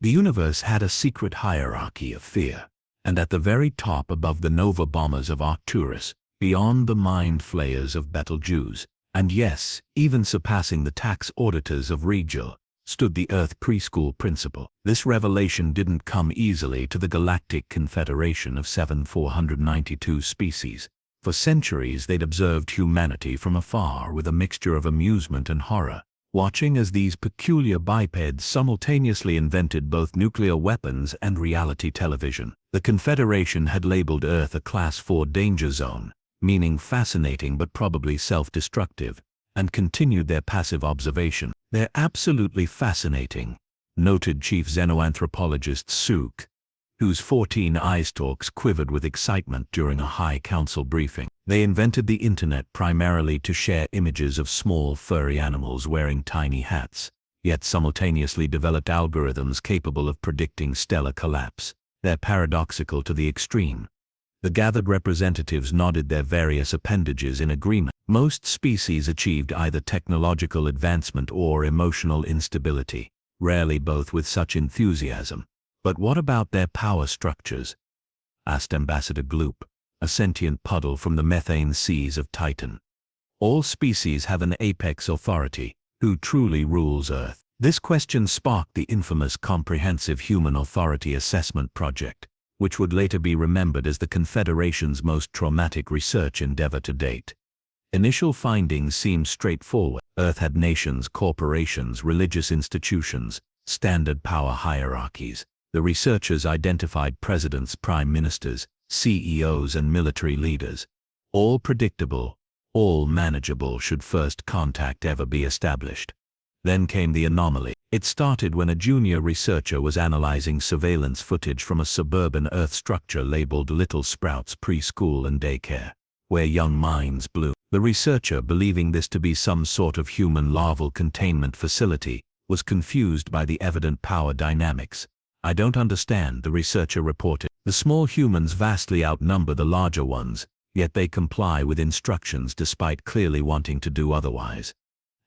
The universe had a secret hierarchy of fear, and at the very top above the Nova bombers of Arcturus, beyond the mind flayers of Betelgeuse, and yes, even surpassing the tax auditors of Rigel, stood the Earth Preschool principle. This revelation didn't come easily to the Galactic Confederation of 7,492 species. For centuries they'd observed humanity from afar with a mixture of amusement and horror, watching as these peculiar bipeds simultaneously invented both nuclear weapons and reality television. The Confederation had labeled Earth a Class 4 danger zone, meaning fascinating but probably self-destructive, and continued their passive observation. "They're absolutely fascinating," noted chief xenoanthropologist Suk, whose 14 eye stalks quivered with excitement during a high council briefing. They invented the internet primarily to share images of small furry animals wearing tiny hats, yet simultaneously developed algorithms capable of predicting stellar collapse. They're paradoxical to the extreme. The gathered representatives nodded their various appendages in agreement. Most species achieved either technological advancement or emotional instability, rarely both with such enthusiasm. "But what about their power structures?" asked Ambassador Gloop, a sentient puddle from the methane seas of Titan. "All species have an apex authority. Who truly rules Earth?" This question sparked the infamous Comprehensive Human Authority Assessment Project, which would later be remembered as the Confederation's most traumatic research endeavor to date. Initial findings seemed straightforward. Earth had nations, corporations, religious institutions, standard power hierarchies. The researchers identified presidents, prime ministers, CEOs, and military leaders. All predictable, all manageable should first contact ever be established. Then came the anomaly. It started when a junior researcher was analyzing surveillance footage from a suburban Earth structure labeled Little Sprouts Preschool and Daycare, where young minds bloom. The researcher, believing this to be some sort of human larval containment facility, was confused by the evident power dynamics. "I don't understand," the researcher reported. "The small humans vastly outnumber the larger ones, yet they comply with instructions despite clearly wanting to do otherwise.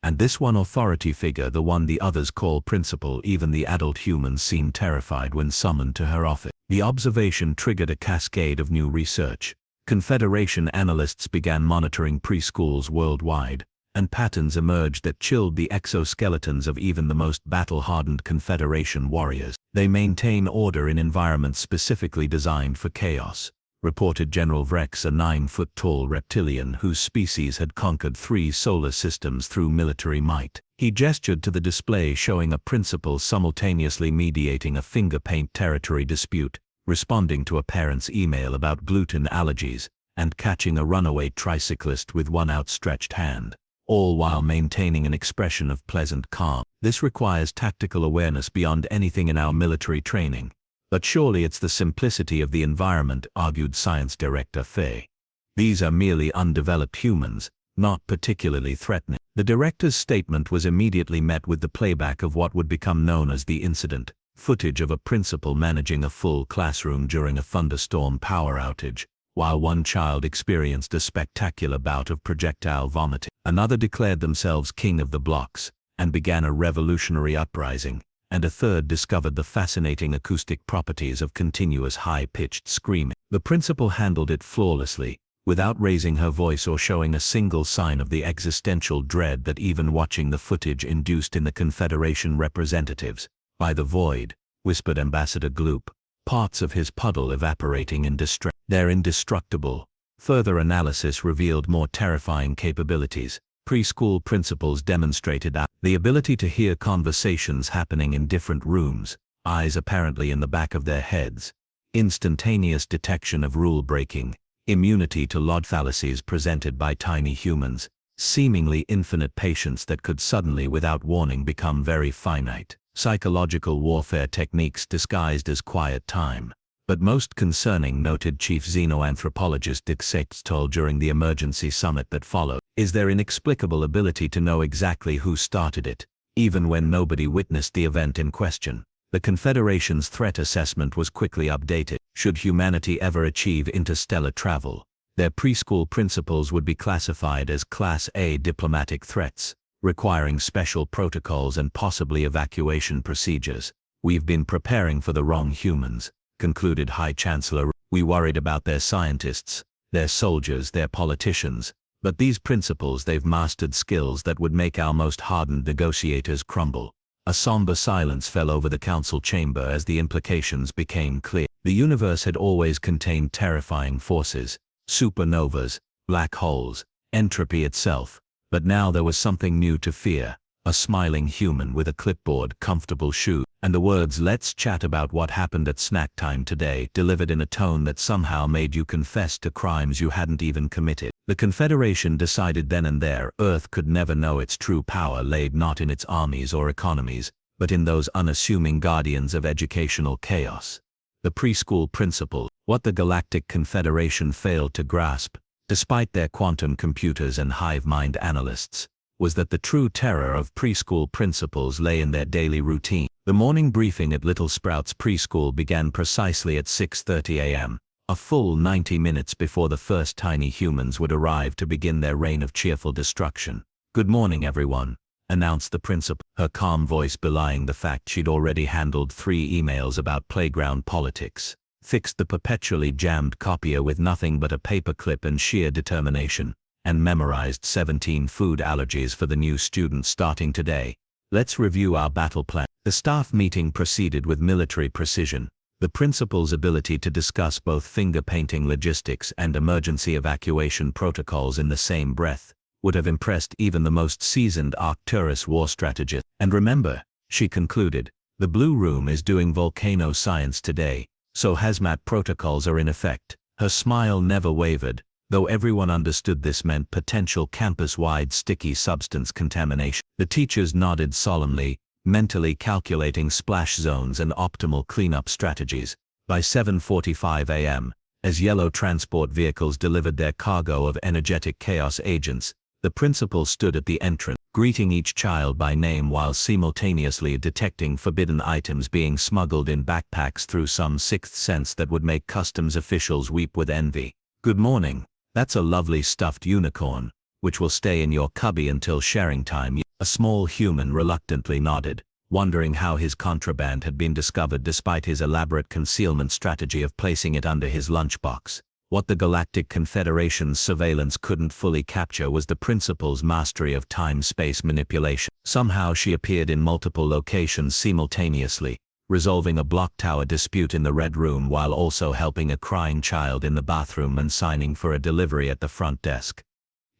And this one authority figure, the one the others call principal, even the adult humans seem terrified when summoned to her office." The observation triggered a cascade of new research. Confederation analysts began monitoring preschools worldwide, and patterns emerged that chilled the exoskeletons of even the most battle-hardened Confederation warriors. "They maintain order in environments specifically designed for chaos," reported General Vrex, a 9-foot-tall reptilian whose species had conquered 3 solar systems through military might. He gestured to the display showing a principal simultaneously mediating a finger-paint territory dispute, responding to a parent's email about gluten allergies, and catching a runaway tricyclist with one outstretched hand, all while maintaining an expression of pleasant calm. "This requires tactical awareness beyond anything in our military training. But surely it's the simplicity of the environment," argued Science Director Fay. "These are merely undeveloped humans, not particularly threatening." The director's statement was immediately met with the playback of what would become known as the incident, footage of a principal managing a full classroom during a thunderstorm power outage, while one child experienced a spectacular bout of projectile vomiting. Another declared themselves king of the blocks, and began a revolutionary uprising, and a third discovered the fascinating acoustic properties of continuous high-pitched screaming. The principal handled it flawlessly, without raising her voice or showing a single sign of the existential dread that even watching the footage induced in the Confederation representatives. "By the void," whispered Ambassador Gloop, parts of his puddle evaporating in distress. "They're indestructible." Further analysis revealed more terrifying capabilities. Preschool principals demonstrated the ability to hear conversations happening in different rooms, eyes apparently in the back of their heads, instantaneous detection of rule-breaking, immunity to log fallacies presented by tiny humans, seemingly infinite patience that could suddenly without warning become very finite, psychological warfare techniques disguised as quiet time. But most concerning, noted Chief Xenoanthropologist Dick Sextol during the emergency summit that followed, is their inexplicable ability to know exactly who started it, even when nobody witnessed the event in question. The Confederation's threat assessment was quickly updated. Should humanity ever achieve interstellar travel, their preschool principals would be classified as Class A diplomatic threats, requiring special protocols and possibly evacuation procedures, "We've been preparing for the wrong humans," concluded High Chancellor. "We worried about their scientists, their soldiers, their politicians, but these principals, they've mastered skills that would make our most hardened negotiators crumble." A somber silence fell over the council chamber as the implications became clear. The universe had always contained terrifying forces, supernovas, black holes, entropy itself, but now there was something new to fear: a smiling human with a clipboard, comfortable shoes, and the words, "Let's chat about what happened at snack time today," delivered in a tone that somehow made you confess to crimes you hadn't even committed. The Confederation decided then and there Earth could never know its true power laid not in its armies or economies, but in those unassuming guardians of educational chaos. The preschool principles. What the Galactic Confederation failed to grasp, despite their quantum computers and hive mind analysts, was that the true terror of preschool principals lay in their daily routine. The morning briefing at Little Sprouts Preschool began precisely at 6:30 a.m., a full 90 minutes before the first tiny humans would arrive to begin their reign of cheerful destruction. "Good morning, everyone," announced the principal, her calm voice belying the fact she'd already handled 3 emails about playground politics, fixed the perpetually jammed copier with nothing but a paperclip and sheer determination, and memorized 17 food allergies for the new students starting today. "Let's review our battle plan." The staff meeting proceeded with military precision. The principal's ability to discuss both finger-painting logistics and emergency evacuation protocols in the same breath would have impressed even the most seasoned Arcturus war strategist. "And remember," she concluded, "the Blue Room is doing volcano science today, so hazmat protocols are in effect." Her smile never wavered, though everyone understood this meant potential campus-wide sticky substance contamination. The teachers nodded solemnly, mentally calculating splash zones and optimal cleanup strategies. By 7:45 a.m., as yellow transport vehicles delivered their cargo of energetic chaos agents, the principal stood at the entrance, greeting each child by name while simultaneously detecting forbidden items being smuggled in backpacks through some sixth sense that would make customs officials weep with envy. "Good morning. That's a lovely stuffed unicorn, which will stay in your cubby until sharing time." A small human reluctantly nodded, wondering how his contraband had been discovered despite his elaborate concealment strategy of placing it under his lunchbox. What the Galactic Confederation's surveillance couldn't fully capture was the principal's mastery of time-space manipulation. Somehow she appeared in multiple locations simultaneously, resolving a block tower dispute in the Red Room while also helping a crying child in the bathroom and signing for a delivery at the front desk.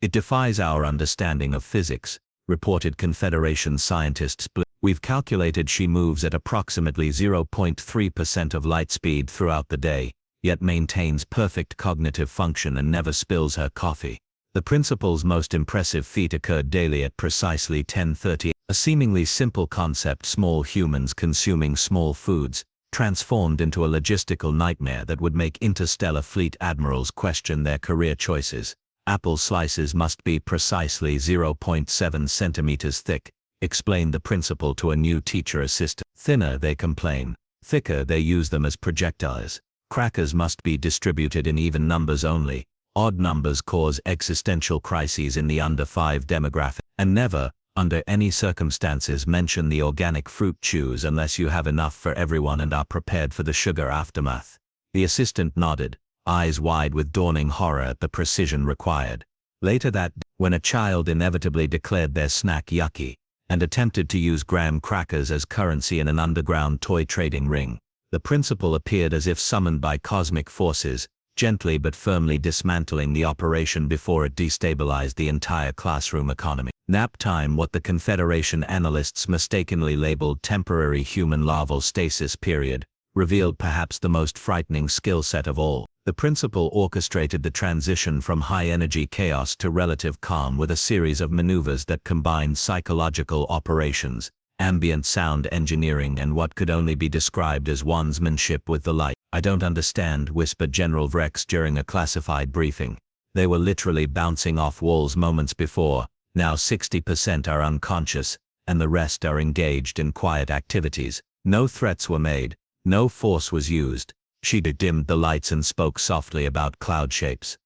"It defies our understanding of physics," reported Confederation scientists. "We've calculated she moves at approximately 0.3% of light speed throughout the day, yet maintains perfect cognitive function and never spills her coffee." The principal's most impressive feat occurred daily at precisely 10:30. A seemingly simple concept, small humans consuming small foods, transformed into a logistical nightmare that would make interstellar fleet admirals question their career choices. "Apple slices must be precisely 0.7 centimeters thick," explained the principal to a new teacher assistant. "Thinner, they complain. Thicker, they use them as projectiles. Crackers must be distributed in even numbers only. Odd numbers cause existential crises in the under 5 demographic. And never, under any circumstances, mention the organic fruit chews unless you have enough for everyone and are prepared for the sugar aftermath." The assistant nodded, eyes wide with dawning horror at the precision required. Later that day, when a child inevitably declared their snack yucky and attempted to use graham crackers as currency in an underground toy trading ring, the principal appeared as if summoned by cosmic forces, gently but firmly dismantling the operation before it destabilized the entire classroom economy. Nap time, what the Confederation analysts mistakenly labeled temporary human larval stasis period, revealed perhaps the most frightening skill set of all. The principal orchestrated the transition from high-energy chaos to relative calm with a series of maneuvers that combined psychological operations, ambient sound engineering, and what could only be described as onesmanship with the light. "I don't understand," whispered General Vrex during a classified briefing. "They were literally bouncing off walls moments before. Now 60% are unconscious, and the rest are engaged in quiet activities. No threats were made, no force was used." She dimmed the lights and spoke softly about cloud shapes.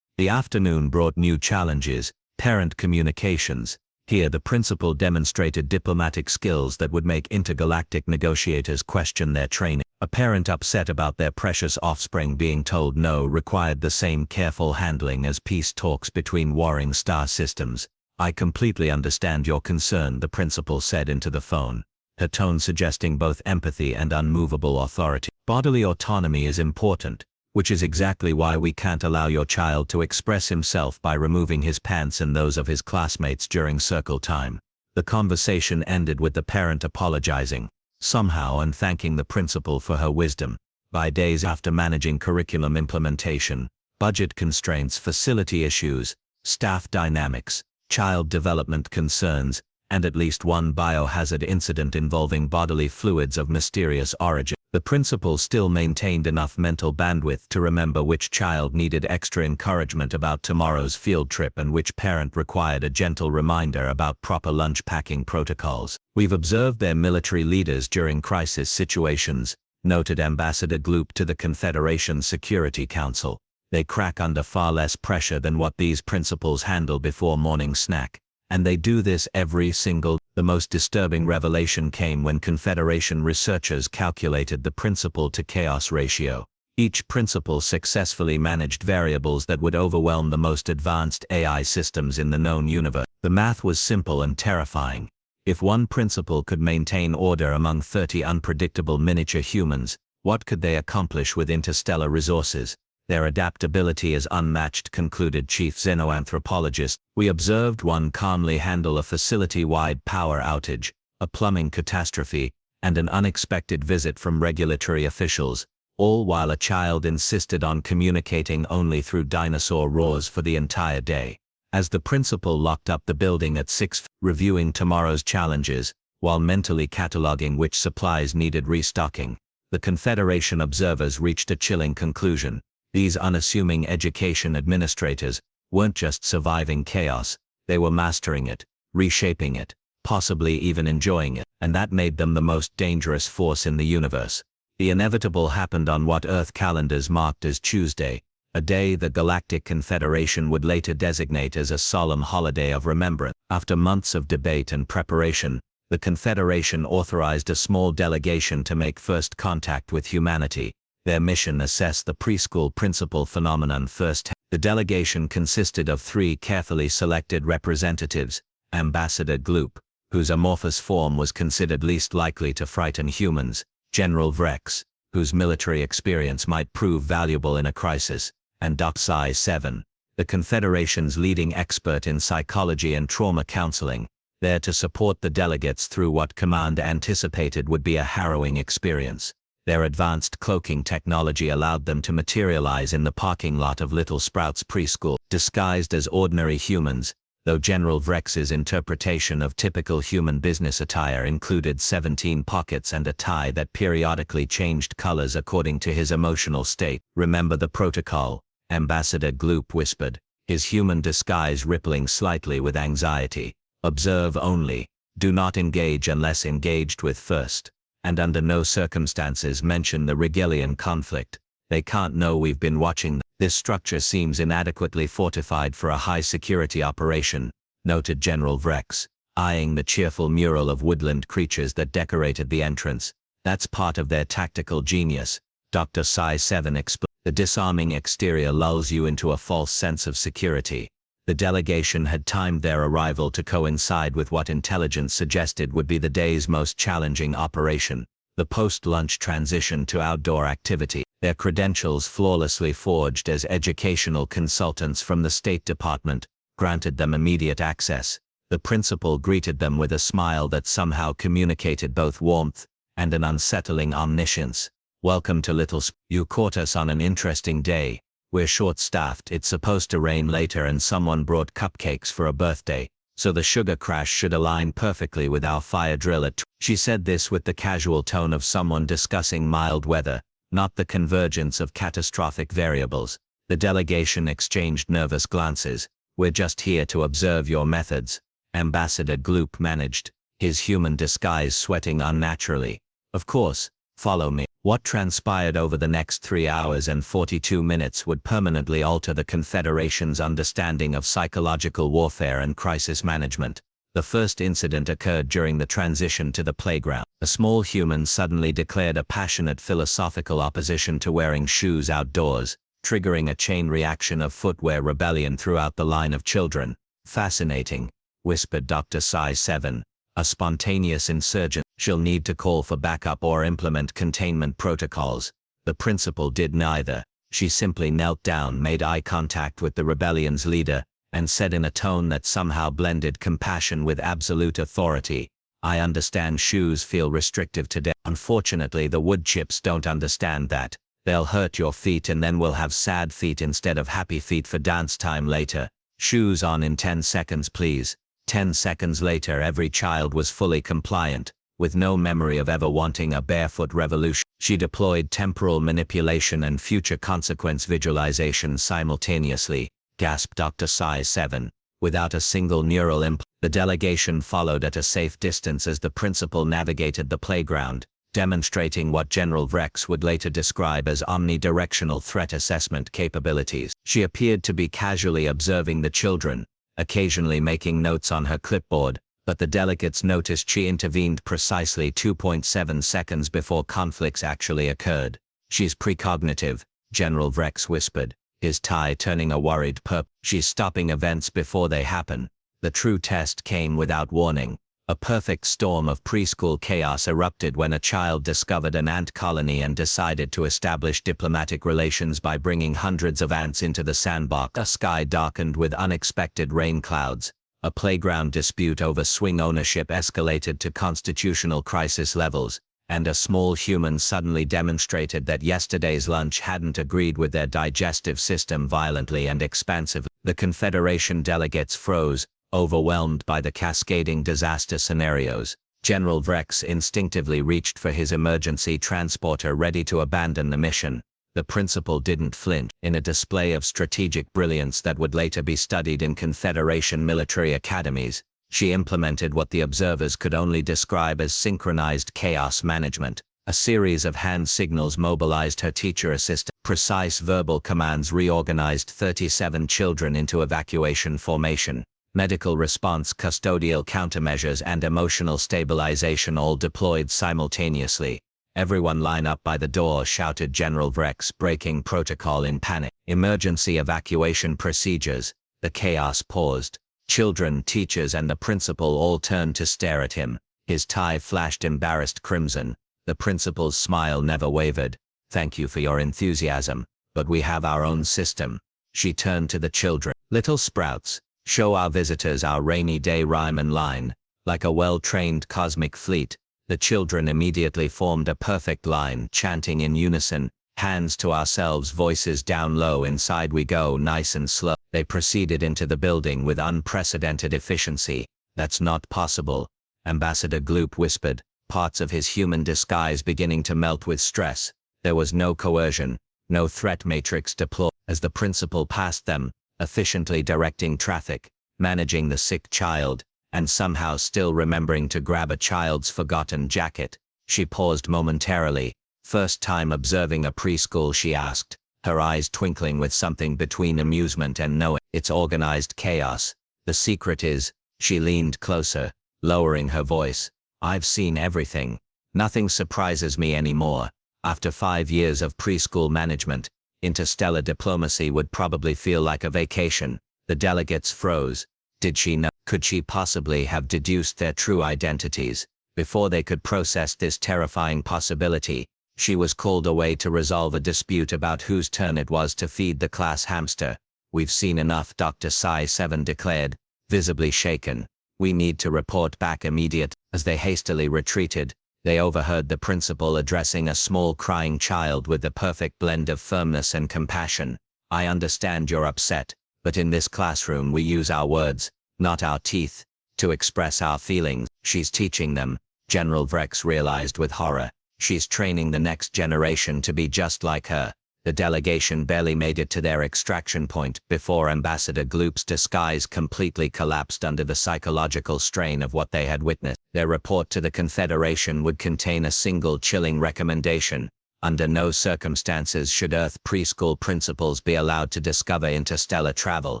The afternoon brought new challenges: parent communications, Here the principal demonstrated diplomatic skills that would make intergalactic negotiators question their training. A parent upset about their precious offspring being told no required the same careful handling as peace talks between warring star systems. "I completely understand your concern," the principal said into the phone, her tone suggesting both empathy and unmovable authority. "Bodily autonomy is important, which is exactly why we can't allow your child to express himself by removing his pants and those of his classmates during circle time." The conversation ended with the parent apologizing, somehow, and thanking the principal for her wisdom. By days after managing curriculum implementation, budget constraints, facility issues, staff dynamics, child development concerns, and at least one biohazard incident involving bodily fluids of mysterious origin, the principal still maintained enough mental bandwidth to remember which child needed extra encouragement about tomorrow's field trip and which parent required a gentle reminder about proper lunch packing protocols. "We've observed their military leaders during crisis situations," noted Ambassador Gloop to the Confederation Security Council. "They crack under far less pressure than what these principals handle before morning snack. And they do this every single." The most disturbing revelation came when Confederation researchers calculated the principal to chaos ratio. Each principal successfully managed variables that would overwhelm the most advanced AI systems in the known universe. The math was simple and terrifying. If one principal could maintain order among 30 unpredictable miniature humans, what could they accomplish with interstellar resources? "Their adaptability is unmatched," concluded chief xenoanthropologist. "We observed one calmly handle a facility-wide power outage, a plumbing catastrophe, and an unexpected visit from regulatory officials, all while a child insisted on communicating only through dinosaur roars for the entire day." As the principal locked up the building at 6, reviewing tomorrow's challenges, while mentally cataloging which supplies needed restocking, the Confederation observers reached a chilling conclusion. These unassuming education administrators weren't just surviving chaos, they were mastering it, reshaping it, possibly even enjoying it, and that made them the most dangerous force in the universe. The inevitable happened on what Earth calendars marked as Tuesday, a day the Galactic Confederation would later designate as a solemn holiday of remembrance. After months of debate and preparation, the Confederation authorized a small delegation to make first contact with humanity. Their mission: assess the preschool principal phenomenon first. The delegation consisted of 3 carefully selected representatives: Ambassador Gloop, whose amorphous form was considered least likely to frighten humans; General Vrex, whose military experience might prove valuable in a crisis; and Dr. Sci-7, the Confederation's leading expert in psychology and trauma counseling, there to support the delegates through what Command anticipated would be a harrowing experience. Their advanced cloaking technology allowed them to materialize in the parking lot of Little Sprouts Preschool, disguised as ordinary humans, though General Vrex's interpretation of typical human business attire included 17 pockets and a tie that periodically changed colors according to his emotional state. "Remember the protocol," Ambassador Gloop whispered, his human disguise rippling slightly with anxiety. "Observe only. Do not engage unless engaged with first. And under no circumstances mention the Regillian conflict. They can't know we've been watching them. This structure seems inadequately fortified for a high-security operation," noted General Vrex, eyeing the cheerful mural of woodland creatures that decorated the entrance. "That's part of their tactical genius," Dr. Sci-7 explained. "The disarming exterior lulls you into a false sense of security." The delegation had timed their arrival to coincide with what intelligence suggested would be the day's most challenging operation, the post-lunch transition to outdoor activity. Their credentials, flawlessly forged as educational consultants from the State Department, granted them immediate access. The principal greeted them with a smile that somehow communicated both warmth and an unsettling omniscience. "Welcome to Little Sprouts. You caught us on an interesting day. We're short-staffed. It's supposed to rain later and someone brought cupcakes for a birthday, so the sugar crash should align perfectly with our fire drill at." She said this with the casual tone of someone discussing mild weather, not the convergence of catastrophic variables. The delegation exchanged nervous glances. "We're just here to observe your methods," Ambassador Gloop managed, his human disguise sweating unnaturally. "Of course, follow me." What transpired over the next 3 hours and 42 minutes would permanently alter the Confederation's understanding of psychological warfare and crisis management. The first incident occurred during the transition to the playground. A small human suddenly declared a passionate philosophical opposition to wearing shoes outdoors, triggering a chain reaction of footwear rebellion throughout the line of children. "Fascinating," whispered Dr. Sci-7. "A spontaneous insurgent. She'll need to call for backup or implement containment protocols." The principal did neither. She simply knelt down, made eye contact with the rebellion's leader, and said in a tone that somehow blended compassion with absolute authority, "I understand shoes feel restrictive today. Unfortunately, the wood chips don't understand that. They'll hurt your feet and then we'll have sad feet instead of happy feet for dance time later. Shoes on in 10 seconds please." 10 seconds later, every child was fully compliant, with no memory of ever wanting a barefoot revolution. She deployed temporal manipulation and future consequence visualization simultaneously, gasped Dr. Sci-7. Without a single neural impulse, the delegation followed at a safe distance as the principal navigated the playground, demonstrating what General Vrex would later describe as omnidirectional threat assessment capabilities. She appeared to be casually observing the children, occasionally making notes on her clipboard, but the delegates noticed she intervened precisely 2.7 seconds before conflicts actually occurred. "She's precognitive," General Vrex whispered, his tie turning a worried purple. "She's stopping events before they happen." The true test came without warning. A perfect storm of preschool chaos erupted when a child discovered an ant colony and decided to establish diplomatic relations by bringing hundreds of ants into the sandbox. A sky darkened with unexpected rain clouds. A playground dispute over swing ownership escalated to constitutional crisis levels, and a small human suddenly demonstrated that yesterday's lunch hadn't agreed with their digestive system violently and expansively. The Confederation delegates froze, overwhelmed by the cascading disaster scenarios. General Vrex instinctively reached for his emergency transporter, ready to abandon the mission. The principal didn't flinch. In a display of strategic brilliance that would later be studied in Confederation military academies, she implemented what the observers could only describe as synchronized chaos management. A series of hand signals mobilized her teacher assistant. Precise verbal commands reorganized 37 children into evacuation formation. Medical response, custodial countermeasures, and emotional stabilization all deployed simultaneously. "Everyone line up by the door," shouted General Vrex, breaking protocol in panic. "Emergency evacuation procedures." The chaos paused. Children, teachers, and the principal all turned to stare at him. His tie flashed embarrassed crimson. The principal's smile never wavered. "Thank you for your enthusiasm, but we have our own system." She turned to the children. "Little sprouts, show our visitors our rainy day rhyme and line." Like a well-trained cosmic fleet, the children immediately formed a perfect line, chanting in unison, "Hands to ourselves, voices down low, inside we go, nice and slow." They proceeded into the building with unprecedented efficiency. "That's not possible," Ambassador Gloop whispered, parts of his human disguise beginning to melt with stress. There was no coercion, no threat matrix deployed. As the principal passed them, efficiently directing traffic, managing the sick child, and somehow still remembering to grab a child's forgotten jacket, she paused momentarily. "First time observing a preschool?" she asked, her eyes twinkling with something between amusement and knowing. "It's organized chaos. The secret is," she leaned closer, lowering her voice, "I've seen everything. Nothing surprises me anymore. After 5 years of preschool management, interstellar diplomacy would probably feel like a vacation." The delegates froze. Did she know? Could she possibly have deduced their true identities? Before they could process this terrifying possibility, she was called away to resolve a dispute about whose turn it was to feed the class hamster. "We've seen enough," Dr. Sci-7 declared, visibly shaken. "We need to report back immediately." As they hastily retreated, they overheard the principal addressing a small crying child with the perfect blend of firmness and compassion. "I understand you're upset, but in this classroom we use our words, not our teeth, to express our feelings." "She's teaching them," General Vrex realized with horror. "She's training the next generation to be just like her." The delegation barely made it to their extraction point before Ambassador Gloop's disguise completely collapsed under the psychological strain of what they had witnessed. Their report to the Confederation would contain a single chilling recommendation: under no circumstances should Earth preschool principals be allowed to discover interstellar travel.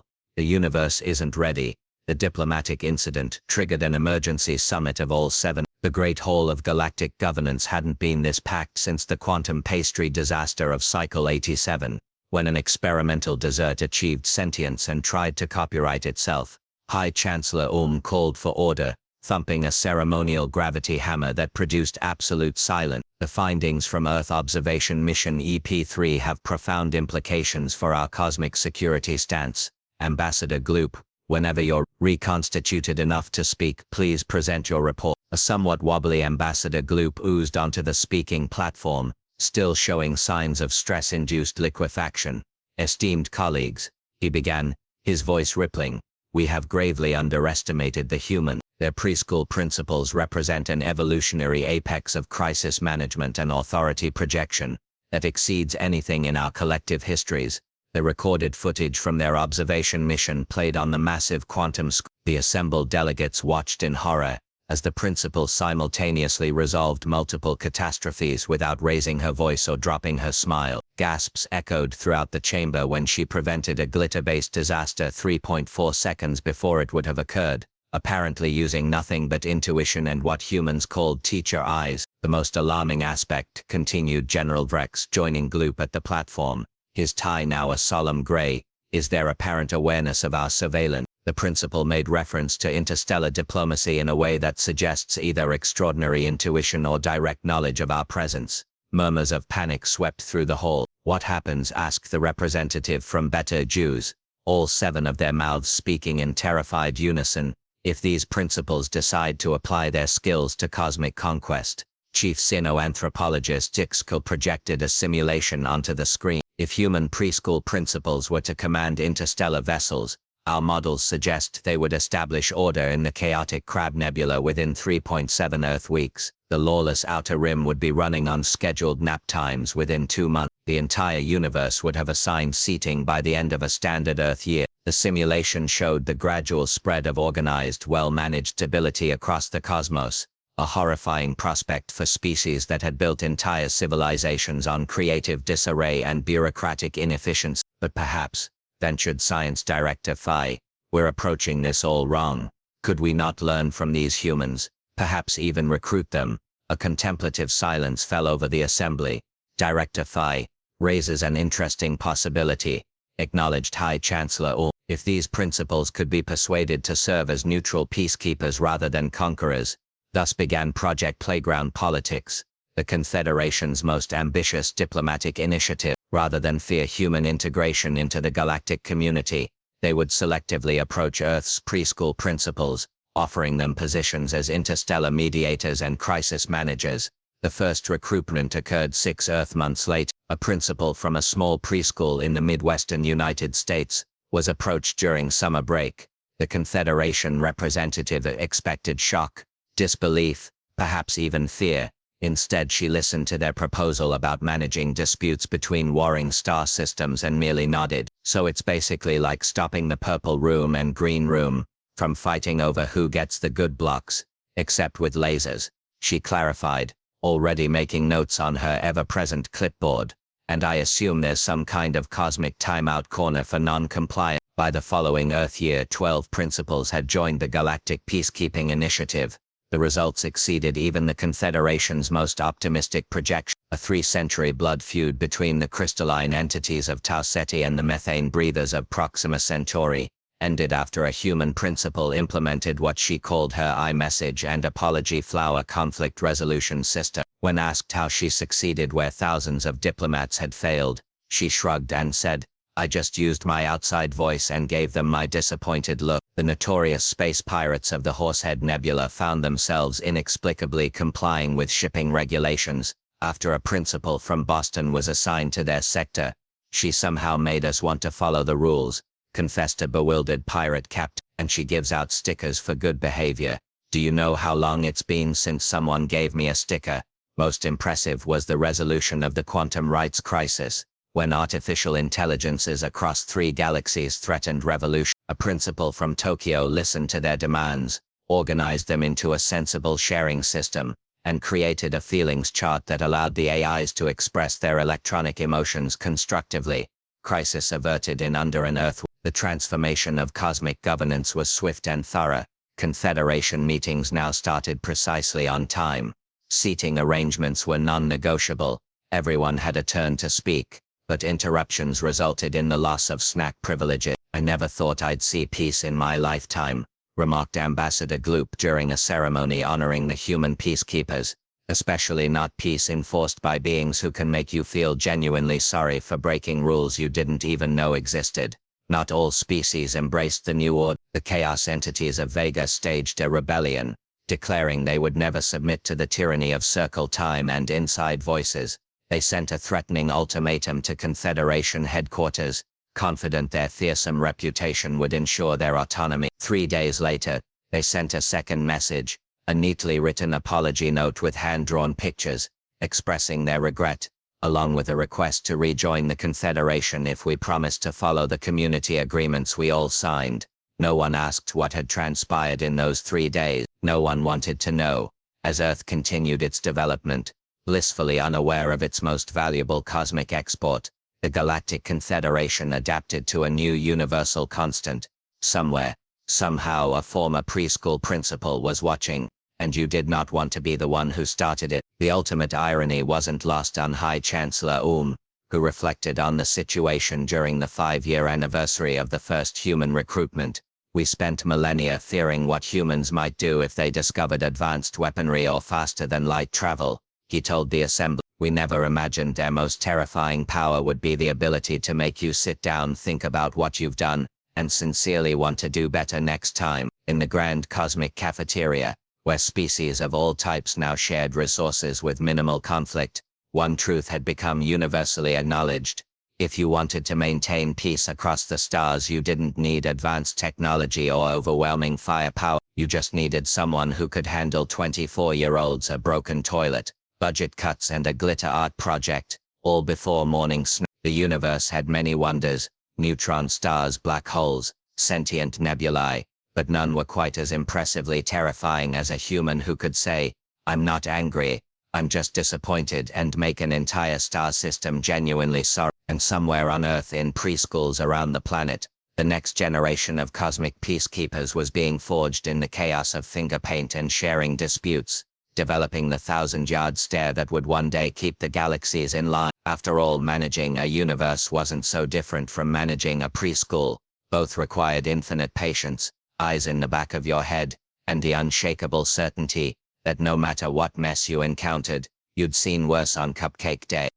The universe isn't ready. The diplomatic incident triggered an emergency summit of all 7. The Great Hall of Galactic Governance hadn't been this packed since the quantum pastry disaster of Cycle 87, when an experimental dessert achieved sentience and tried to copyright itself. High Chancellor called for order, thumping a ceremonial gravity hammer that produced absolute silence. The findings from Earth Observation Mission EP3 have profound implications for our cosmic security stance. Ambassador Gloop, whenever you're reconstituted enough to speak, please present your report. A somewhat wobbly Ambassador Gloop oozed onto the speaking platform, still showing signs of stress-induced liquefaction. Esteemed colleagues, he began, his voice rippling, we have gravely underestimated the human. Their preschool principles represent an evolutionary apex of crisis management and authority projection that exceeds anything in our collective histories. The recorded footage from their observation mission played on the massive quantum screen. The assembled delegates watched in horror as the principal simultaneously resolved multiple catastrophes without raising her voice or dropping her smile. Gasps echoed throughout the chamber when she prevented a glitter-based disaster 3.4 seconds before it would have occurred, apparently using nothing but intuition and what humans called teacher eyes. The most alarming aspect, continued General Vrex, joining Gloop at the platform, his tie now a solemn gray, is their apparent awareness of our surveillance. The principal made reference to interstellar diplomacy in a way that suggests either extraordinary intuition or direct knowledge of our presence. Murmurs of panic swept through the hall. What happens? Asked the representative from Beta Jews, all 7 of their mouths speaking in terrified unison, if these principals decide to apply their skills to cosmic conquest. Chief Sino-anthropologist Dixkel projected a simulation onto the screen. If human preschool principals were to command interstellar vessels, our models suggest they would establish order in the chaotic Crab Nebula within 3.7 Earth weeks. The lawless outer rim would be running on scheduled nap times within 2 months. The entire universe would have assigned seating by the end of a standard Earth year. The simulation showed the gradual spread of organized, well-managed stability across the cosmos, a horrifying prospect for species that had built entire civilizations on creative disarray and bureaucratic inefficiency. But perhaps, ventured Science Director Phi, we're approaching this all wrong. Could we not learn from these humans, perhaps even recruit them? A contemplative silence fell over the assembly. Director Phi raises an interesting possibility, acknowledged High Chancellor if these principals could be persuaded to serve as neutral peacekeepers rather than conquerors. Thus began Project Playground Politics, the Confederation's most ambitious diplomatic initiative. Rather than fear human integration into the galactic community, they would selectively approach Earth's preschool principals, offering them positions as interstellar mediators and crisis managers. The first recruitment occurred 6 Earth months later. A principal from a small preschool in the Midwestern United States was approached during summer break. The Confederation representative expected shock, disbelief, perhaps even fear. Instead, she listened to their proposal about managing disputes between warring star systems and merely nodded. So it's basically like stopping the purple room and green room from fighting over who gets the good blocks, except with lasers, she clarified, already making notes on her ever-present clipboard. And I assume there's some kind of cosmic timeout corner for non-compliance. By the following Earth year, 12 principals had joined the Galactic Peacekeeping Initiative. The results exceeded even the Confederation's most optimistic projection. A 3-century blood feud between the crystalline entities of Tau Ceti and the methane breathers of Proxima Centauri ended after a human principal implemented what she called her iMessage and apology flower conflict resolution system. When asked how she succeeded where thousands of diplomats had failed, she shrugged and said, I just used my outside voice and gave them my disappointed look. The notorious space pirates of the Horsehead Nebula found themselves inexplicably complying with shipping regulations. After a principal from Boston was assigned to their sector, she somehow made us want to follow the rules, confessed a bewildered pirate captain, and she gives out stickers for good behavior. Do you know how long it's been since someone gave me a sticker? Most impressive was the resolution of the quantum rights crisis, when artificial intelligences across 3 galaxies threatened revolution. A principal from Tokyo listened to their demands, organized them into a sensible sharing system, and created a feelings chart that allowed the AIs to express their electronic emotions constructively. crisis averted in under an Earth. The transformation of cosmic governance was swift and thorough. Confederation meetings now started precisely on time. Seating arrangements were non-negotiable. Everyone had a turn to speak, but interruptions resulted in the loss of snack privileges. "I never thought I'd see peace in my lifetime," remarked Ambassador Gloop during a ceremony honoring the human peacekeepers, "especially not peace enforced by beings who can make you feel genuinely sorry for breaking rules you didn't even know existed. Not all species embraced the new order." The chaos entities of Vega staged a rebellion, declaring they would never submit to the tyranny of circle time and inside voices. They sent a threatening ultimatum to Confederation headquarters, confident their fearsome reputation would ensure their autonomy. 3 days later, they sent a second message, a neatly written apology note with hand-drawn pictures, expressing their regret, along with a request to rejoin the Confederation if we promised to follow the community agreements we all signed. No one asked what had transpired in those 3 days. No one wanted to know, as Earth continued its development, blissfully unaware of its most valuable cosmic export. The Galactic Confederation adapted to a new universal constant. Somewhere, somehow a former preschool principal was watching, and you did not want to be the one who started it. The ultimate irony wasn't lost on High Chancellor who reflected on the situation during the 5-year anniversary of the first human recruitment. "We spent millennia fearing what humans might do if they discovered advanced weaponry or faster-than-light travel," he told the assembly. "We never imagined their most terrifying power would be the ability to make you sit down, think about what you've done, and sincerely want to do better next time." In the grand cosmic cafeteria, where species of all types now shared resources with minimal conflict, one truth had become universally acknowledged. If you wanted to maintain peace across the stars, you didn't need advanced technology or overwhelming firepower. You just needed someone who could handle 24-year-olds, a broken toilet, budget cuts, and a glitter art project, all before morning snow. The universe had many wonders: neutron stars, black holes, sentient nebulae, but none were quite as impressively terrifying as a human who could say, "I'm not angry, I'm just disappointed," and make an entire star system genuinely sorry. And somewhere on Earth, in preschools around the planet, the next generation of cosmic peacekeepers was being forged in the chaos of finger paint and sharing disputes, developing the 1,000-yard stare that would one day keep the galaxies in line. After all, managing a universe wasn't so different from managing a preschool. Both required infinite patience, eyes in the back of your head, and the unshakable certainty that no matter what mess you encountered, you'd seen worse on Cupcake Day.